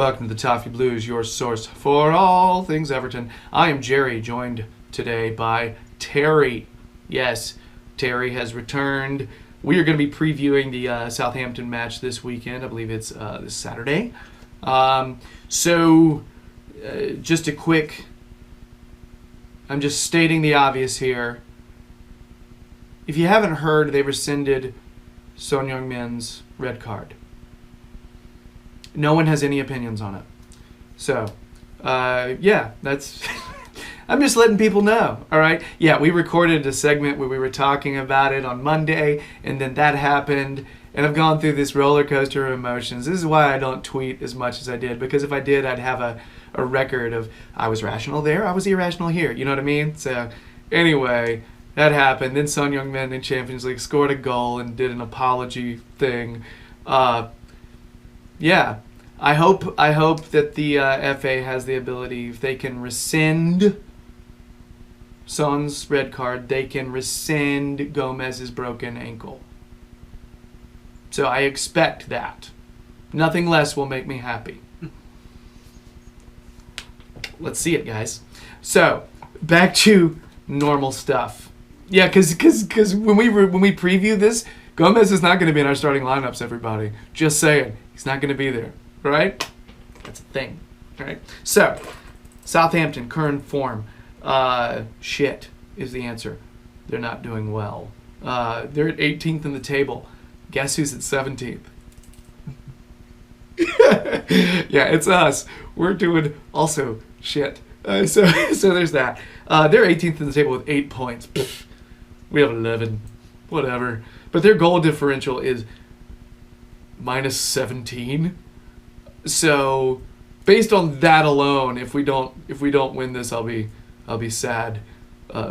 Welcome to the Toffee Blues, your source for all things Everton. I am Gerry, joined today by Terry. Yes, Terry has returned. We are going to be previewing the Southampton match this weekend. I believe it's this Saturday. Just a quick... I'm just stating the obvious here. If you haven't heard, they rescinded Son Heung-min's red card. No one has any opinions on it. So, that's... I'm just letting people know, all right? Yeah, we recorded a segment where we were talking about it on Monday, and then that happened, and I've gone through this roller coaster of emotions. This is why I don't tweet as much as I did, because if I did, I'd have a record of I was rational there, I was irrational here. You know what I mean? So, anyway, that happened. Then Son Heung-min in Champions League scored a goal and did an apology thing. I hope that the FA has the ability, if they can rescind Son's red card, they can rescind Gomez's broken ankle. So I expect that. Nothing less will make me happy. Let's see it, guys. So, back to normal stuff. Yeah, because when we preview this, Gomez is not going to be in our starting lineups, everybody. Just saying. He's not going to be there. Right? That's a thing. Right? So, Southampton, current form. Shit is the answer. They're not doing well. They're at 18th in the table. Guess who's at 17th? Yeah, it's us. We're doing also shit. So there's that. They're 18th in the table with 8 points. Pfft, we have 11. Whatever. But their goal differential is minus 17. So, based on that alone, if we don't win this, I'll be sad,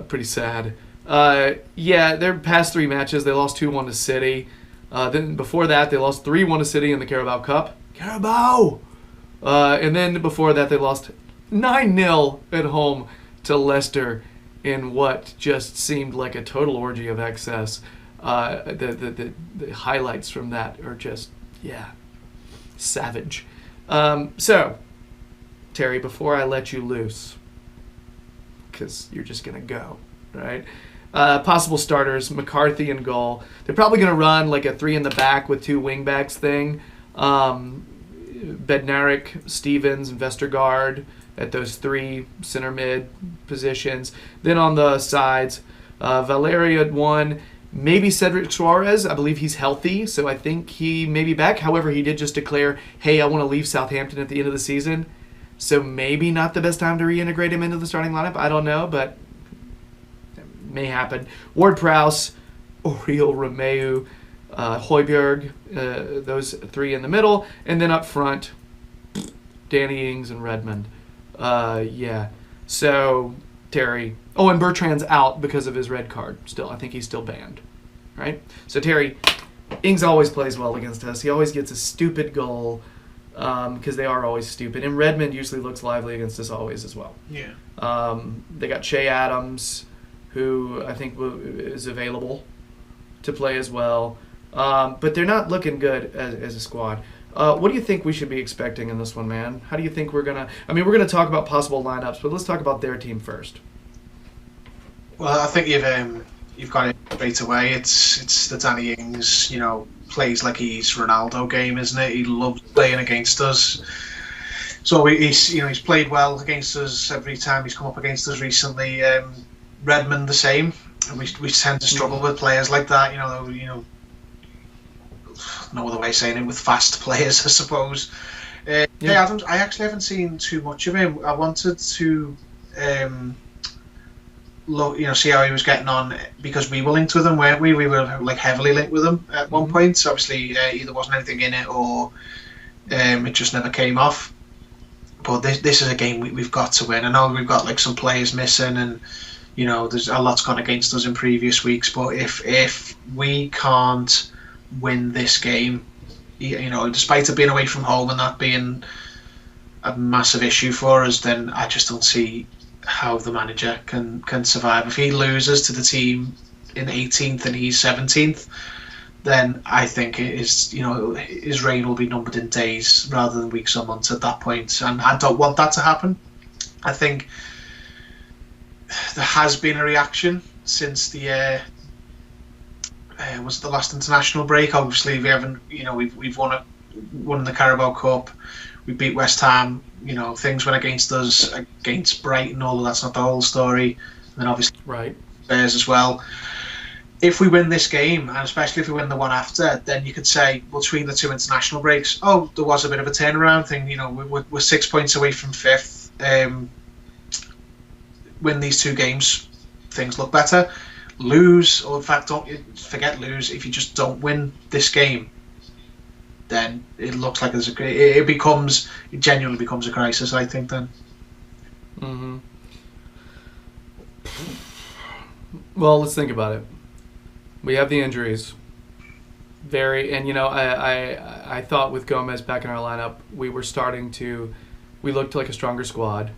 pretty sad. Their past 3 matches, they lost 2-1 to City. Then before that, they lost 3-1 to City in the Carabao Cup. Carabao! And then before that, they lost 9-0 at home to Leicester in what just seemed like a total orgy of excess. The highlights from that are just, savage. So, Terry, before I let you loose, because you're just going to go, right? Possible starters, McCarthy in goal. They're probably going to run like a 3 in the back with 2 wingbacks thing. Bednarik, Stevens, and Vestergaard at those 3 center mid positions. Then on the sides, Valeria at 1. Maybe Cedric Suarez. I believe he's healthy, so I think he may be back. However, he did just declare, hey, I want to leave Southampton at the end of the season. So maybe not the best time to reintegrate him into the starting lineup. I don't know, but it may happen. Ward-Prowse, Oriol Romeu, Højbjerg, those 3 in the middle. And then up front, Danny Ings and Redmond. So, Terry... Oh, and Bertrand's out because of his red card still. I think he's still banned, right? So, Terry, Ings always plays well against us. He always gets a stupid goal because they are always stupid. And Redmond usually looks lively against us always as well. Yeah. They got Che Adams, who I think is available to play as well. But they're not looking good as a squad. What do you think we should be expecting in this one, man? How do you think we're going to... I mean, we're going to talk about possible lineups, but let's talk about their team first. Well, I think you've got it straight away. It's the Danny Ings, plays like he's Ronaldo game, isn't it? He loves playing against us. So he's played well against us every time he's come up against us recently. Redmond the same. We tend to struggle with players like that. No other way of saying it, with fast players, I suppose. Adams, I actually haven't seen too much of him. I wanted to see how he was getting on, because we were linked with him, weren't we? We were heavily linked with him at one point. So obviously, either wasn't anything in it, or it just never came off. But this is a game we've got to win. I know we've got some players missing, and there's a lot's gone against us in previous weeks. But if we can't win this game, despite it being away from home and that being a massive issue for us, then I just don't see how the manager can survive. If he loses to the team in 18th and he's 17th, then I think it is, his reign will be numbered in days rather than weeks or months at that point. And I don't want that to happen. I think there has been a reaction since the was the last international break. Obviously, we haven't, we've won the Carabao Cup. We beat West Ham. Things went against us against Brighton. Although that's not the whole story. And then obviously Right. Spurs as well. If we win this game, and especially if we win the one after, then you could say, between the two international breaks, there was a bit of a turnaround thing. We're 6 points away from fifth. Win these two games, things look better. Lose, or in fact, don't forget lose. If you just don't win this game, then it looks like it genuinely becomes a crisis. I think then. Mm-hmm. Well, let's think about it. We have the injuries. I thought with Gomez back in our lineup, we looked like a stronger squad.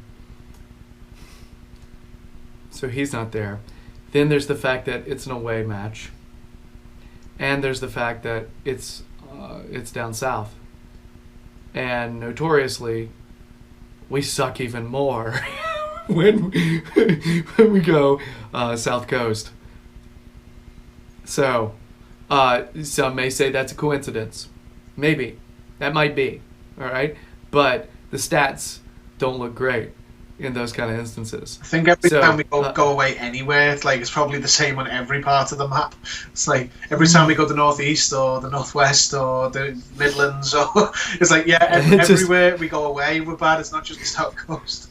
So he's not there. Then there's the fact that it's an away match. And there's the fact that it's down south. And notoriously, we suck even more when we go South Coast. So, some may say that's a coincidence. Maybe. That might be. All right? But the stats don't look great in those kind of instances. I think every time we go away anywhere, it's probably the same on every part of the map. It's like every time we go to the northeast or the northwest or the Midlands, or it's like everywhere we go away we're bad. It's not just the South Coast.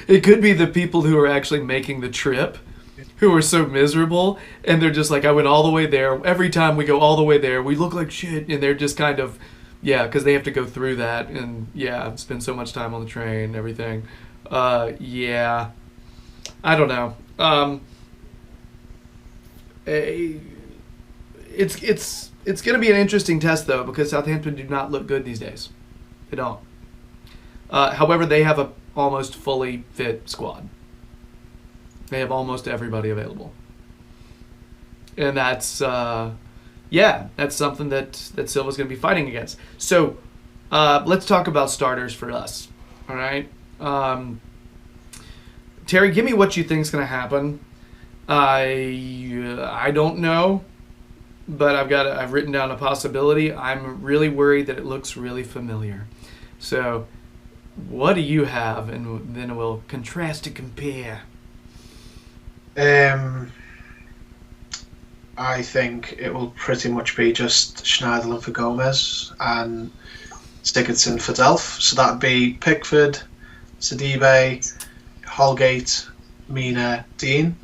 It could be the people who are actually making the trip who are so miserable, and they're just like, I went all the way there. Every time we go all the way there, we look like shit, and they're just kind of, because they have to go through that and spend so much time on the train and everything. I don't know. It's going to be an interesting test though, because Southampton do not look good these days. They don't. However, they have a almost fully fit squad. They have almost everybody available, and that's something that Silva's going to be fighting against. So, let's talk about starters for us. All right. Terry, give me what you think is going to happen. I don't know, but I've written down a possibility. I'm really worried that it looks really familiar. So, what do you have, and then we'll contrast and compare. I think it will pretty much be just Schneiderlin for Gomez and Sigurdsson for Delph. So that'd be Pickford, Sidibe, Holgate, Mina, Dean,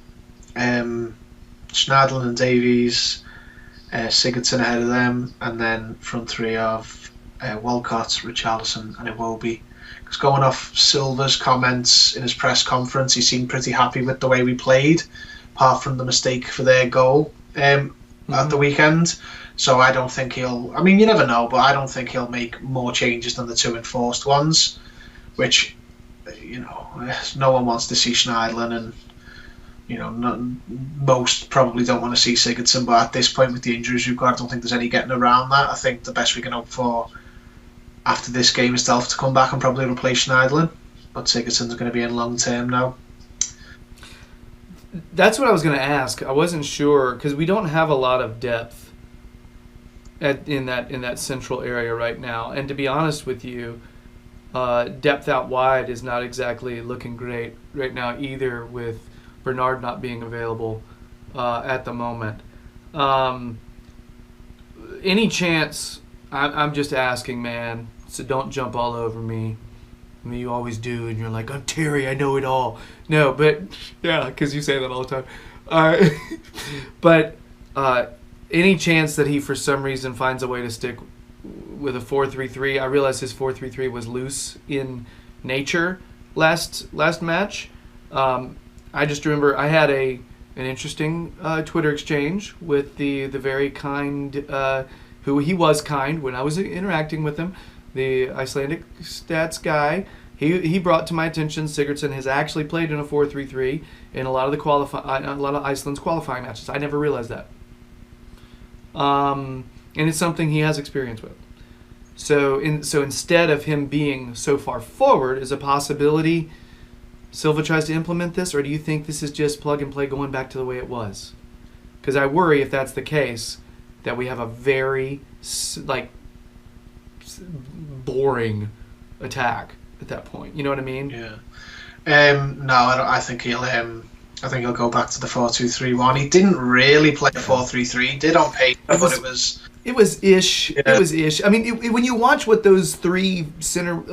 Schneiderlin and Davies, Sigurdsson ahead of them, and then front three of Walcott, Richarlison and Iwobi. Because going off Silva's comments in his press conference, he seemed pretty happy with the way we played, apart from the mistake for their goal at the weekend. So I don't think he'll... I mean, you never know, but I don't think he'll make more changes than the two enforced ones, which, no one wants to see Schneiderlin, and, most probably don't want to see Sigurdsson, but at this point with the injuries we've got, I don't think there's any getting around that. I think the best we can hope for after this game is Delph to come back and probably replace Schneiderlin, but Sigurdsson's going to be in long term now. That's what I was going to ask. I wasn't sure, because we don't have a lot of depth in that central area right now. And to be honest with you, depth out wide is not exactly looking great right now either, with Bernard not being available at the moment. Any chance, I'm just asking, man, so don't jump all over me. I mean, you always do, and you're like, I'm Terry, I know it all. No, but, because you say that all the time. But any chance that he, for some reason, finds a way to stick with a 4-3-3? I realize his 4-3-3 was loose in nature last match. I just remember I had an interesting Twitter exchange with the very kind, who he was kind when I was interacting with him, the Icelandic stats guy. He brought to my attention Sigurdsson has actually played in a 4-3-3 in a lot of Iceland's qualifying matches. I never realized that. and it's something he has experience with. So instead of him being so far forward, is a possibility Silva tries to implement this, or do you think this is just plug and play going back to the way it was? Because I worry if that's the case, that we have a very boring attack at that point. You know what I mean? Yeah. No, I think he'll. I think he'll go back to the 4-2-3-1. He didn't really play 4-3-3. He did on paper, but it was. It was ish. Yeah. It was ish. I mean, when you watch what those three center,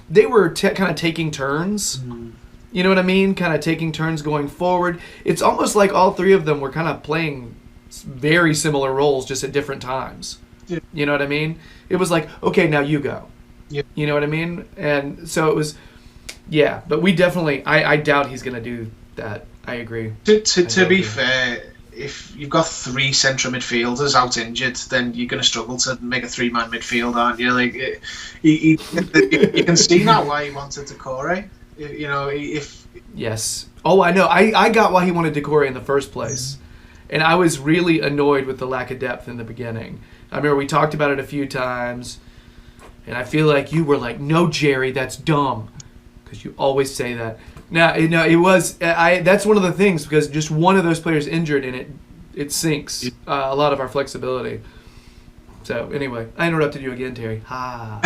they were kind of taking turns. Mm. You know what I mean? Kind of taking turns going forward. It's almost like all three of them were kind of playing very similar roles, just at different times. Yeah. You know what I mean? It was like, okay, now you go. Yeah. You know what I mean? And so it was, yeah. But we definitely, I doubt he's going to do that. I agree. To be fair, if you've got three central midfielders out injured, then you're going to struggle to make a three-man midfield, aren't you? Like, you can see now why he wanted Decore. You know, if yes. Oh, I know. I got why he wanted Decore in the first place, and I was really annoyed with the lack of depth in the beginning. I remember we talked about it a few times, and I feel like you were like, "No, Gerry, that's dumb," because you always say that. No, it was. That's one of the things, because just one of those players injured, and it sinks a lot of our flexibility. So anyway, I interrupted you again, Terry. Ha.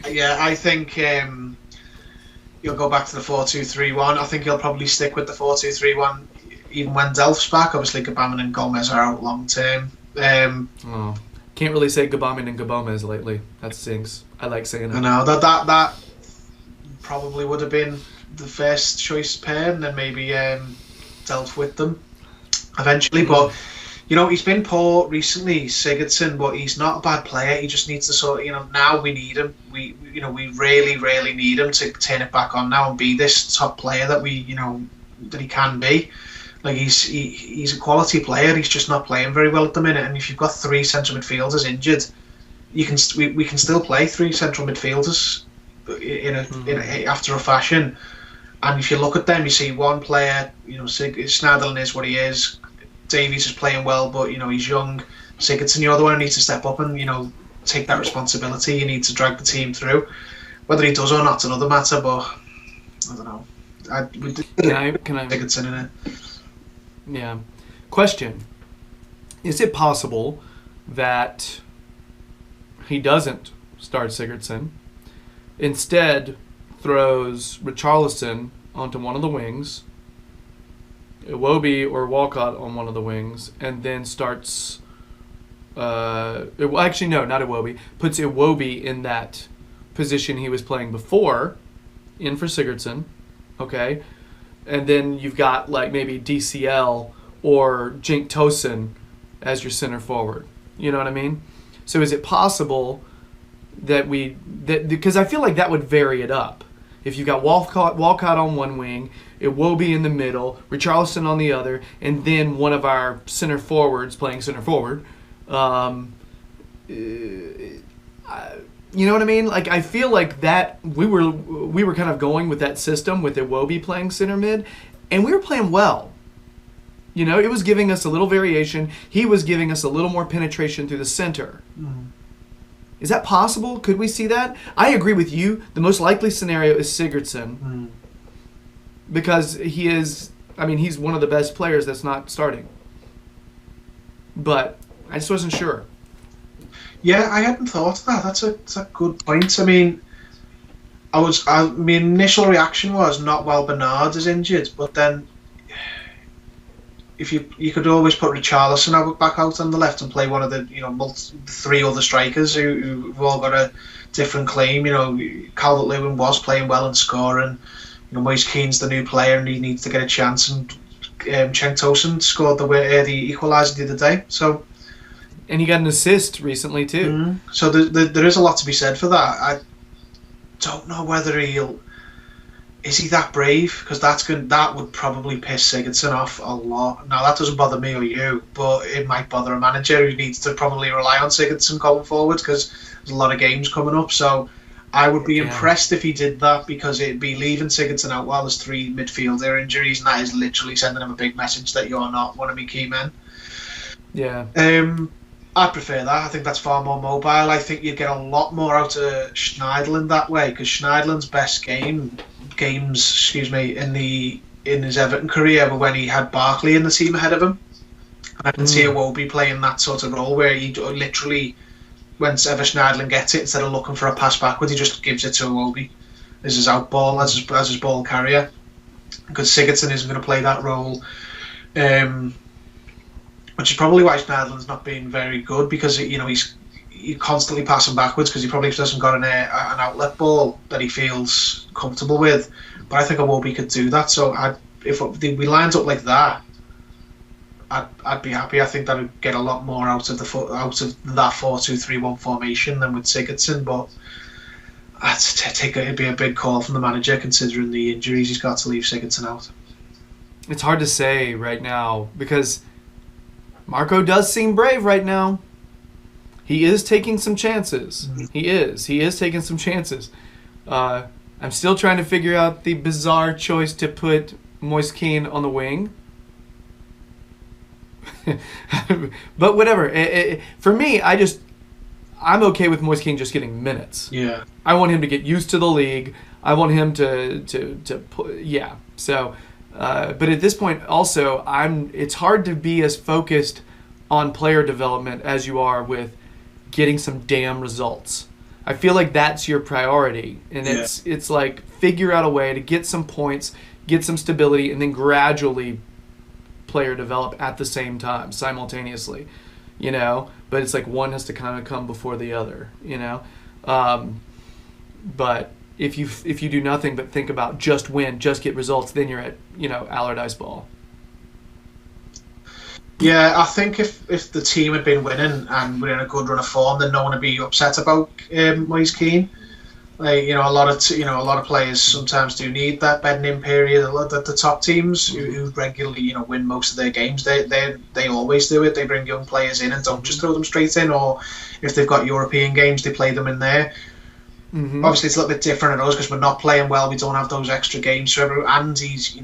Yeah, I think he'll go back to the 4-2-3-1. I think he'll probably stick with the 4-2-3-1 even when Delph's back. Obviously, Gbamin and Gomez are out long term. Can't really say Gbamin and Gomez lately. That stinks. I like saying it. I know that probably would have been the first choice pair, and then maybe Delph with them eventually. But you know, he's been poor recently, Sigurdsson, but he's not a bad player. He just needs to now we need him. We really need him to turn it back on now and be this top player that that he can be. Like, he's a quality player. He's just not playing very well at the minute. And if you've got three central midfielders injured, we can still play three central midfielders in after a fashion. And if you look at them, you see one player. Snadlin is what he is. Davies is playing well, but he's young. Sigurdsson, you're the one who needs to step up and take that responsibility. You need to drag the team through. Whether he does or not's another matter, but I don't know. Can I Sigurdsson in it? Yeah. Question: is it possible that he doesn't start Sigurdsson, instead throws Richarlison onto one of the wings, Iwobi or Walcott on one of the wings, and then starts... actually, no, not Iwobi. Puts Iwobi in that position he was playing before, in for Sigurdsson, okay? And then you've got maybe DCL or Cenk Tosun as your center forward. You know what I mean? So is it possible that because I feel like that would vary it up. If you've got Walcott on one wing, Iwobi in the middle, Richarlison on the other, and then one of our center forwards playing center forward. You know what I mean? Like, I feel like that we were kind of going with that system with Iwobi playing center mid, and we were playing well. It was giving us a little variation. He was giving us a little more penetration through the center. Mm. Is that possible? Could we see that? I agree with you. The most likely scenario is Sigurdsson. Mm. Because he's one of the best players that's not starting. But I just wasn't sure. Yeah, I hadn't thought of that. That's a good point. I mean, my initial reaction was not while Bernard is injured, but then if you could always put Richarlison back out on the left and play one of the three other strikers who've all got a different claim. Calvert-Lewin was playing well and scoring. Moise Keane's the new player and he needs to get a chance. And Cenk Tosun scored the equaliser the other day. So. And he got an assist recently too. Mm-hmm. So there is a lot to be said for that. I don't know whether is he that brave, because that would probably piss Sigurdsson off a lot. Now that doesn't bother me or you, but it might bother a manager who needs to probably rely on Sigurdsson going forward, because there's a lot of games coming up. So I would be impressed if he did that, because it'd be leaving Sigurdsson out while there's three midfielder injuries, and that is literally sending him a big message that you're not one of my key men. Yeah. I prefer that. I think that's far more mobile. I think you get a lot more out of Schneiderlin that way, because Schneiderlin's best games, in his Everton career were when he had Barkley in the team ahead of him. And I can see Iwobi playing that sort of role where he literally, whenever Schneiderlin gets it, instead of looking for a pass backwards, he just gives it to Iwobi as his out ball, as his ball carrier. Because Sigurdsson isn't going to play that role. Which is probably why Schneiderlin's not being very good, because he's constantly passing backwards because he probably hasn't got an outlet ball that he feels comfortable with. But I think Iwobi could do that. So if we lined up like that, I'd be happy. I think that would get a lot more out of that 4-2-3-1 formation than with Sigurdsson. But it'd be a big call from the manager considering the injuries he's got to leave Sigurdsson out. It's hard to say right now because Marco does seem brave right now. He is taking some chances. He is taking some chances. I'm still trying to figure out the bizarre choice to put Moise Kean on the wing. But whatever. For me, I'm okay with Moise Kean just getting minutes. Yeah. I want him to get used to the league. I want him to put, yeah. So, but at this point, also, it's hard to be as focused on player development as you are with getting some damn results. I feel like that's your priority, and it's like figure out a way to get some points, get some stability, and then gradually player develop at the same time, simultaneously, But it's like one has to kind of come before the other, But if you do nothing but think about just win, just get results, then you're at Allardyce ball. Yeah, I think if the team had been winning and we're in a good run of form, then no one would be upset about Moise Kean. Like, a lot of players sometimes do need that bedding in period. The top teams who regularly win most of their games, they always do it. They bring young players in and don't just throw them straight in. Or if they've got European games, they play them in there. Mm-hmm. Obviously, it's a little bit different at us because we're not playing well. We don't have those extra games. So and he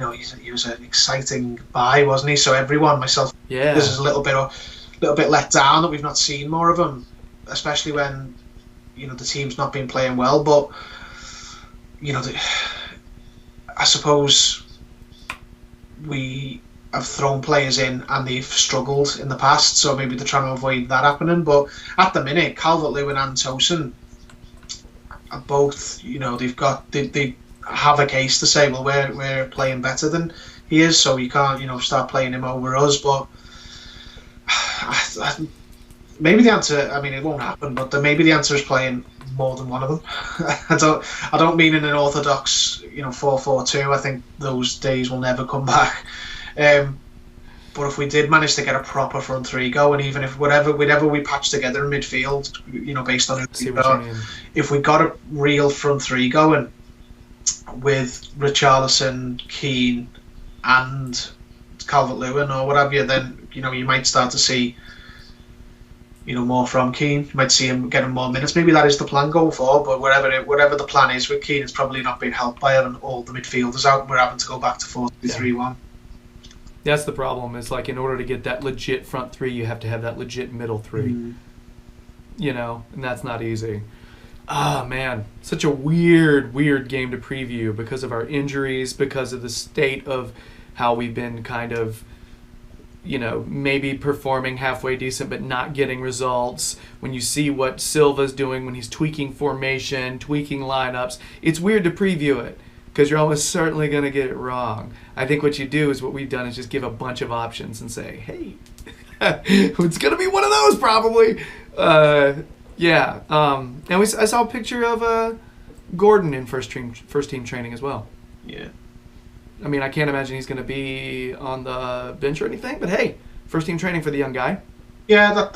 was an exciting buy, wasn't he? So everyone, myself, this is a little bit let down that we've not seen more of him, especially when the team's not been playing well. But I suppose we have thrown players in and they've struggled in the past, so maybe they're trying to avoid that happening. But at the minute, Calvert-Lewin and Tosin are both, they have a case to say, well, we're playing better than he is, so you can't, start playing him over us. But maybe the answer, I mean, it won't happen, but maybe the answer is playing more than one of them. I don't mean in an orthodox, 4-4-2. I think those days will never come back. But if we did manage to get a proper front three going, even if whatever we patch together in midfield, based on who we got, if we got a real front three going with Richarlison, Keane, and Calvert-Lewin or whatever, then you might start to see more from Keane. You might see him getting more minutes. Maybe that is the plan going forward. But whatever the plan is with Keane, it's probably not being helped by having all the midfielders out. We're having to go back to 4-2-3-1. That's the problem. Is like in order to get that legit front three, you have to have that legit middle three. And that's not easy. Ah, man, such a weird game to preview because of our injuries, because of the state of how we've been kind of, maybe performing halfway decent but not getting results. When you see what Silva's doing when he's tweaking formation, tweaking lineups, it's weird to preview it because you're almost certainly going to get it wrong. I think what you do is what we've done is just give a bunch of options and say, hey, it's going to be one of those probably. And I saw a picture of Gordon in first team training as well. Yeah. I mean, I can't imagine he's going to be on the bench or anything, but hey, first team training for the young guy. Yeah,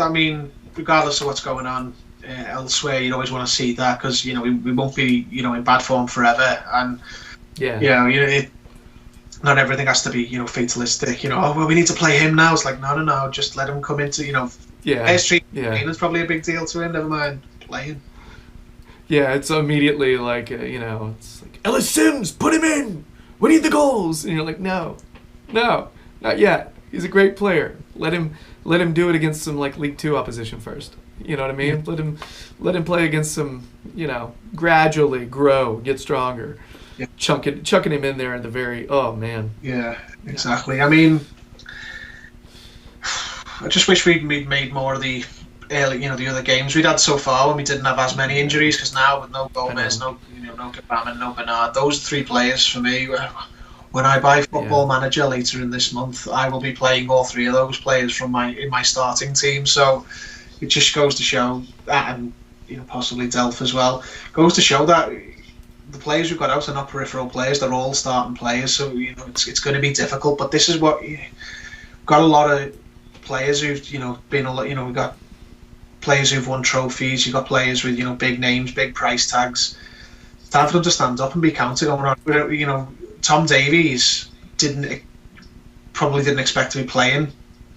regardless of what's going on elsewhere, you'd always want to see that because we won't be in bad form forever, and not everything has to be fatalistic. We need to play him now. It's like no, just let him come into it's probably a big deal to him. Never mind playing. Yeah, it's immediately like it's like Ellis Sims, put him in. We need the goals, and you're like, no, not yet. He's a great player. Let him let him do it against some like League Two opposition first. You know what I mean? Yeah. Let him play against some, gradually grow, get stronger. Yeah. Chucking him in there in the very, oh man. Yeah, exactly. I mean, I just wish we'd made more of the early, the other games we'd had so far when we didn't have as many injuries. Because now with no Gomez, no Gabam, no Bernard, those three players for me. When I buy Football Manager later in this month, I will be playing all three of those players in my starting team. So it just goes to show that, and possibly Delph as well, goes to show that the players we've got out are not peripheral players; they're all starting players. So it's going to be difficult. But this is what we've got a lot of players who've been a lot. We've got players who've won trophies. You've got players with big names, big price tags. It's time for them to stand up and be counted on. Tom Davies probably didn't expect to be playing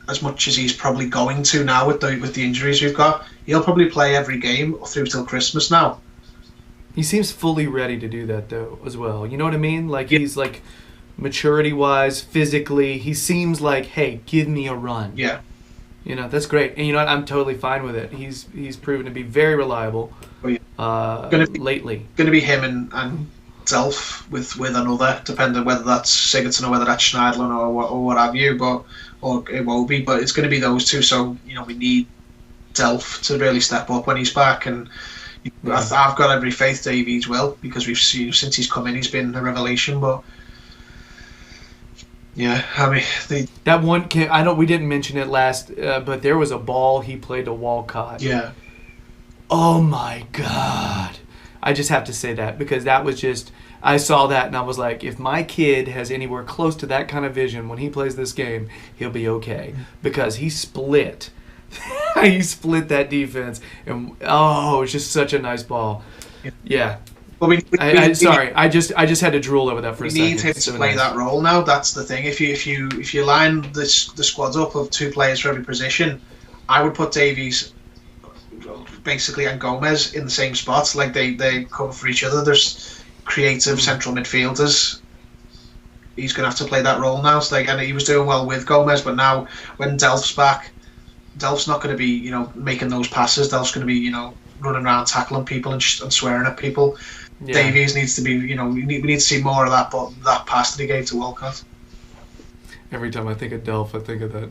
as much as he's probably going to now with the injuries we've got. He'll probably play every game through till Christmas now. He seems fully ready to do that though as well. You know what I mean? Like he's like maturity wise, physically, he seems like, hey, give me a run. Yeah. That's great. And you know what? I'm totally fine with it. He's proven to be very reliable lately. Going to be him and Delph with another, depending whether that's Sigurdsson or whether that's Schneiderlin or what have you, or Iwobi, but it's going to be those two. So we need Delph to really step up when he's back, and I've got every faith Davies will, because we've seen since he's come in, he's been a revelation. But yeah, I mean that one. I know we didn't mention it last, but there was a ball he played to Walcott. Yeah. Oh my God. I just have to say that because that was just, I saw that and I was like, if my kid has anywhere close to that kind of vision when he plays this game, he'll be okay. Because he split. He split that defense. And it was just such a nice ball. Yeah. Well, I just had to drool over that for a second. We need him to play that role now. That's the thing. If you line the squads up of two players for every position, I would put Davies basically and Gomez in the same spots, like they cover for each other. There's creative central midfielders. He's going to have to play that role now. So and he was doing well with Gomez, but now when Delph's back, Delph's not going to be making those passes. Delph's going to be running around tackling people and swearing at people. Yeah. Davies needs to be we need to see more of that, but that pass that he gave to Walcott. Every time I think of Delph, I think of that.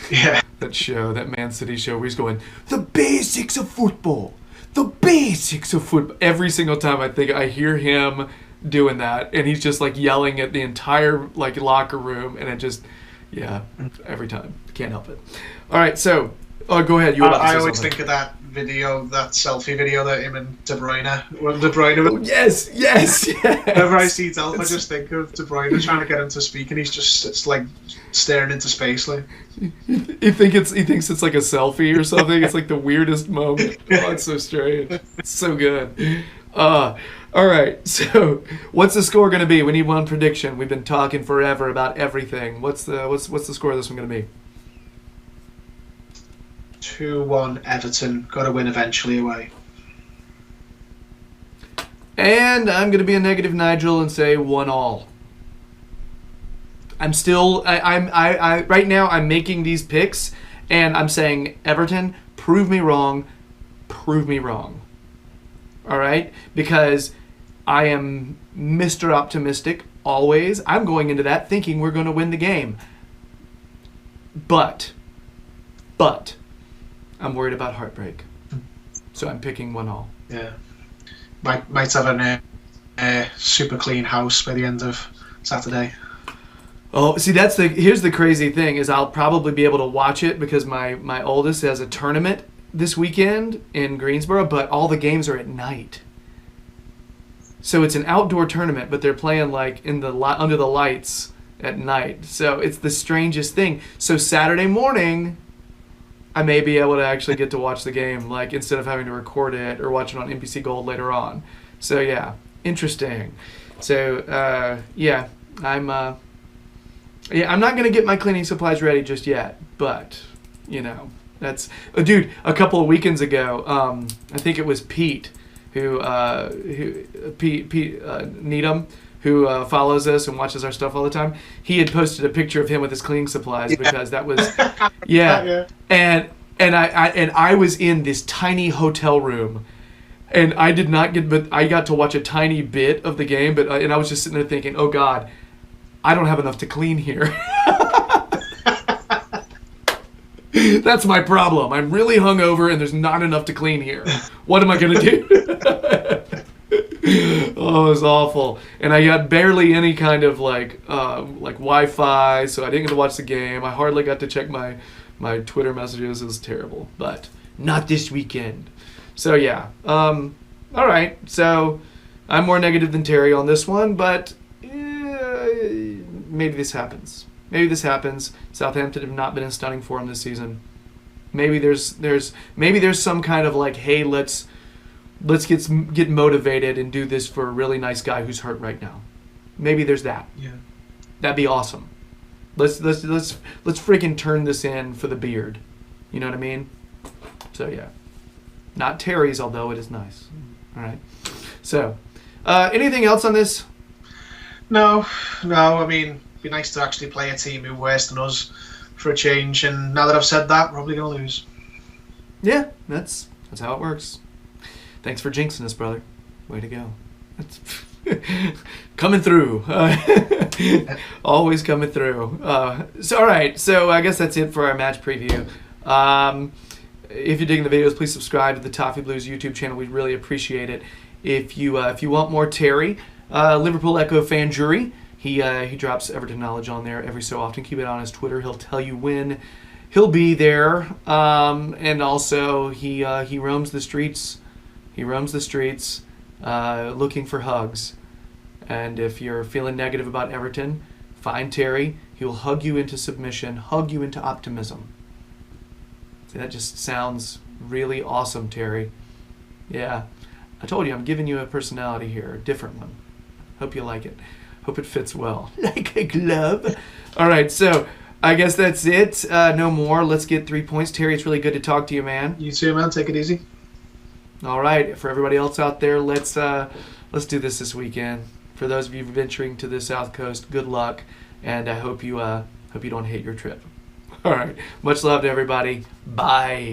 Yeah. That show, that Man City show, where he's going, the basics of football. The basics of football. Every single time I hear him doing that, and he's just like yelling at the entire like locker room, and it just, every time. Can't help it. All right, so, go ahead. I always think of that selfie video that him and De Bruyne. Oh, yes. Whenever I see Delph, I just think of De Bruyne trying to get him to speak, and he's just like staring into space, like. He thinks it's like a selfie or something. It's like the weirdest moment. Oh, it's so strange. It's so good. All right. So, what's the score going to be? We need one prediction. We've been talking forever about everything. What's the score of this one going to be? 2-1 Everton. Got to win eventually away. And I'm going to be a negative Nigel and say 1-1. I'm still I right now I'm making these picks and I'm saying Everton, prove me wrong. All right? Because I am Mr. Optimistic always. I'm going into that thinking we're going to win the game. But I'm worried about heartbreak. So I'm picking 1-1. Yeah. Might have a super clean house by the end of Saturday. Oh, see, here's the crazy thing is I'll probably be able to watch it because my oldest has a tournament this weekend in Greensboro, but all the games are at night. So it's an outdoor tournament, but they're playing like under the lights at night. So it's the strangest thing. So Saturday morning, I may be able to actually get to watch the game, like instead of having to record it or watch it on NBC Gold later on. So yeah, interesting. So I'm not going to get my cleaning supplies ready just yet, but, that's... dude, a couple of weekends ago, I think it was Pete Needham, who follows us and watches our stuff all the time, he had posted a picture of him with his cleaning supplies because that was, yeah. And I was in this tiny hotel room, and I did not get, but I got to watch a tiny bit of the game, but and I was just sitting there thinking, oh God, I don't have enough to clean here. That's my problem. I'm really hungover and there's not enough to clean here. What am I going to do? Oh, it was awful. And I got barely any kind of like Wi-Fi, so I didn't get to watch the game. I hardly got to check my Twitter messages. It was terrible. But not this weekend. So yeah. All right. So I'm more negative than Terry on this one, but maybe this happens. Maybe this happens. Southampton have not been in stunning form this season. Maybe there's some kind of like, hey, let's get motivated and do this for a really nice guy who's hurt right now. Maybe there's that. Yeah. That'd be awesome. Let's freaking turn this in for the beard. You know what I mean? So yeah. Not Terry's, although it is nice. All right. So, anything else on this? No. I mean, be nice to actually play a team who are worse than us for a change, and now that I've said that, probably going to lose. Yeah, that's how it works. Thanks for jinxing us, brother. Way to go. That's coming through. Always coming through. So all right, so I guess that's it for our match preview. If you're digging the videos, please subscribe to the Toffee Blues YouTube channel. We'd really appreciate it. If you want more Terry, Liverpool Echo fan jury. He drops Everton knowledge on there every so often. Keep it on his Twitter. He'll tell you when he'll be there. And also, he roams the streets. He roams the streets looking for hugs. And if you're feeling negative about Everton, find Terry. He'll hug you into submission, hug you into optimism. See, that just sounds really awesome, Terry. Yeah. I told you, I'm giving you a personality here, a different one. Hope you like it. Hope it fits well. Like a glove. All right, so I guess that's it. No more. Let's get 3 points. Terry, it's really good to talk to you, man. You too, man. Take it easy. All right, for everybody else out there, let's do this weekend. For those of you venturing to the South Coast, good luck, and I hope you don't hate your trip. All right, much love to everybody. Bye.